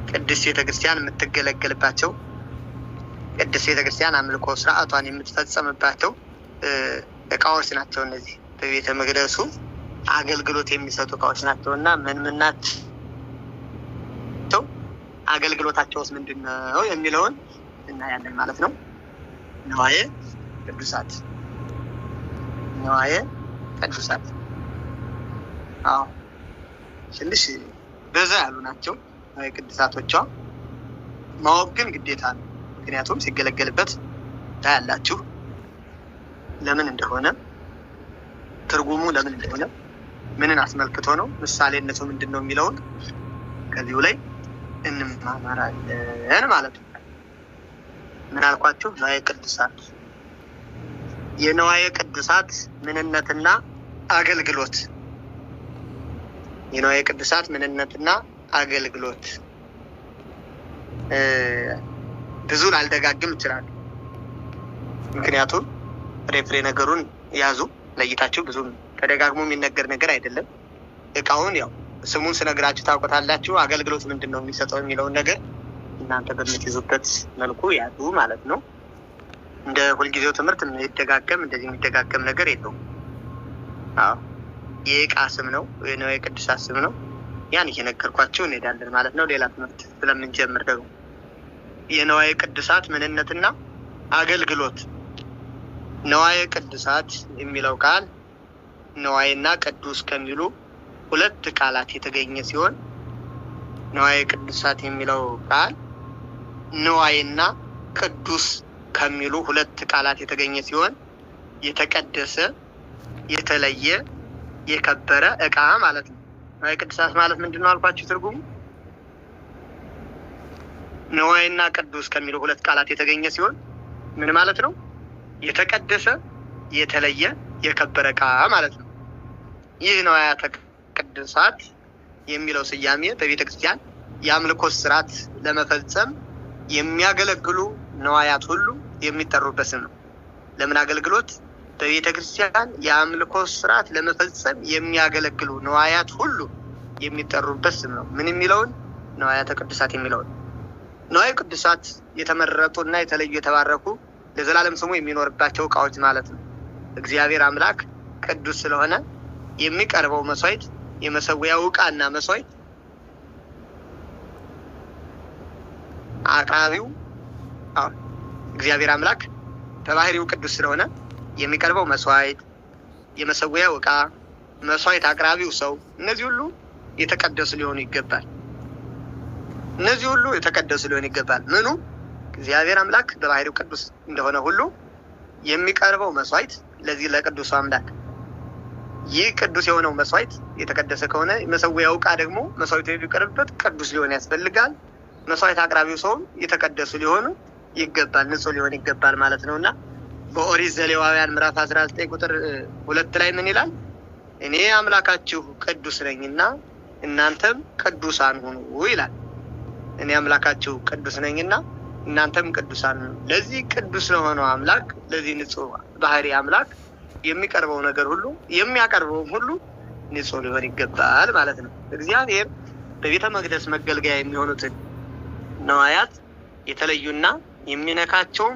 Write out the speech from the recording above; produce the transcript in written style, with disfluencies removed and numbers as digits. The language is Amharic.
ቅድስት ቤተክርስቲያን የምትገለገልባቸው ቅድስት ቤተክርስቲያን አምልኮ ስርዓቷን የምትፈጸምባቸው እቃዎች ናቸው። እነዚህ በቤተ መቅደሱ አገልግሎት የሚሰጡ እቃዎች ናቸው እና ምን ናቸው? አገልግሎታቸውስ ምንድነው የሚለውን እናያለን ማለት ነው። ንዋየ ቅዱሳት ንዋየ ቅዱሳት ትንሽ በዛ ያሉ ናቸው። ንዋየ ቅዱሳቶቿ ማወቅ ግን ግዴታ ነው። ምክንያቱም ሲገለገልበት ታያላችሁ ለምን እንደሆነ ትርጉሙ ለምን እንደሆነ ምንን አስመልክቶ ነው ምሳሌነቱ ምንድነው የሚለውን ከዚሁ ላይ እንማማራለን ማለት ነው። ምን አልኳችሁ? ንዋየ ቅዱሳት የንዋየ ቅዱሳት ምንነትና አገልግሎት የንዋየ ቅዱሳት ምንነትና አገልግሎት ብዙ ላልደጋግም ይችላል። ምክንያቱም ፍሬ ነገሩን ያዙ ለይታችሁ ብዙ ተደጋግሞ የሚነገር ነገር አይደለም። እቃውን ያው ስሙን ስነግራችሁ ታውቁታላችሁ። አገልግሎት ምንድነው የሚሰጠው የሚለውን ነገር እናንተ በምትይዙበት መልኩ ያዙ ማለት ነው። እንደ ሁልጊዜው ትምህርት የሚደጋገም ነገር የለውም። የእቃ ስም ነው፣ የንዋየ ቅዱሳት ስም ነው። ያን እየነገርኳችሁ እንሄዳለን ማለት ነው። ሌላ ትምህርት ስለምንጀምር ደግሞ የንዋየ ቅዱሳት ምንነትና አገልግሎት። ንዋየ ቅዱሳት የሚለው ቃል ንዋይና ቅዱስ ከሚሉ ሁለት ቃላት የተገኘ ሲሆን ንዋየ ቅዱሳት የሚለው ቃል ንዋይና ቅዱስ ከሚሉ ሁለት ቃላት የተገኘ ሲሆን የተቀደሰ፣ የተለየ፣ የከበረ እቃ ማለት ነው። ንዋየ ቅዱሳት ማለት ምንድነው አልኳችሁ? ትርጉሙ ንዋይና ቅዱስ ከሚሉ ሁለት ቃላት የተገኘ ሲሆን ምን ማለት ነው? የተቀደሰ፣ የተለየ፣ የከበረ እቃ ማለት ነው። ይህ ንዋያተ ቅዱሳት የሚለው ስያሜ በቤተክርስቲያን የአምልኮ ስርዓት ለመፈጸም የሚያገለግሉ ንዋያት ሁሉ የሚጠሩበት ስም ነው። ለምን አገልግሎት? በቤተክርስቲያን የአምልኮ ስርዓት ለመፈጸም የሚያገለግሉ ንዋያት ሁሉ የሚጠሩበት ስም ነው። ምን የሚለውን? ንዋያተ ቅዱሳት የሚለውን። ንዋየ ቅዱሳት የተመረጡና የተለዩ የተባረኩ ለዘላለም ስሙ የሚኖርባቸው እቃዎች ማለት ነው። እግዚአብሔር አምላክ ቅዱስ ስለሆነ የሚቀርበው መስዋዕት የመሰዊያው ዕቃና መስዋዕት አቅራቢው እግዚአብሔር አምላክ በባህሪው ቅዱስ ስለሆነ የሚቀርበው መስዋዕት፣ የመሰዊያው ዕቃ፣ መስዋዕት አቅራቢው ሰው እነዚህ ሁሉ የተቀደሱ ሊሆኑ ይገባል። እነዚህ ሁሉ የተቀደሱ ሊሆኑ ይገባል። ምኑ? እግዚአብሔር አምላክ በባህሪው ቅዱስ እንደሆነ ሁሉ የሚቀርበው መስዋዕት ለዚህ ለቅዱስ አምላክ ይህ ቅዱስ የሆነው መስዋዕት የተቀደሰ ከሆነ መሰዊያው ዕቃ ደግሞ መስዋዕቱ የሚቀርብበት ቅዱስ ሊሆን ያስፈልጋል። መስዋዕት አቅራቢው ሰው የተቀደሱ ሊሆኑ ይገባል፣ ንጹህ ሊሆን ይገባል ማለት ነውና በኦሪት ዘሌዋውያን ምዕራፍ 19 ቁጥር 2 ላይ ምን ይላል? እኔ አምላካችሁ ቅዱስ ነኝና እናንተም ቅዱሳን ሁኑ ይላል። እኔ አምላካችሁ ቅዱስ ነኝና እናንተም ቅዱሳን ሁኑ። ለዚህ ቅዱስ ለሆነው አምላክ ለዚህ ንጹህ ባህሪ አምላክ የሚቀርበው ነገር ሁሉ የሚያቀርበው ሁሉ ንጹህ ሊሆን ይገባል ማለት ነው። እግዚአብሔር በቤተ መቅደስ መገልገያ የሚሆኑትን ንዋያት የተለዩና የሚነካቸውም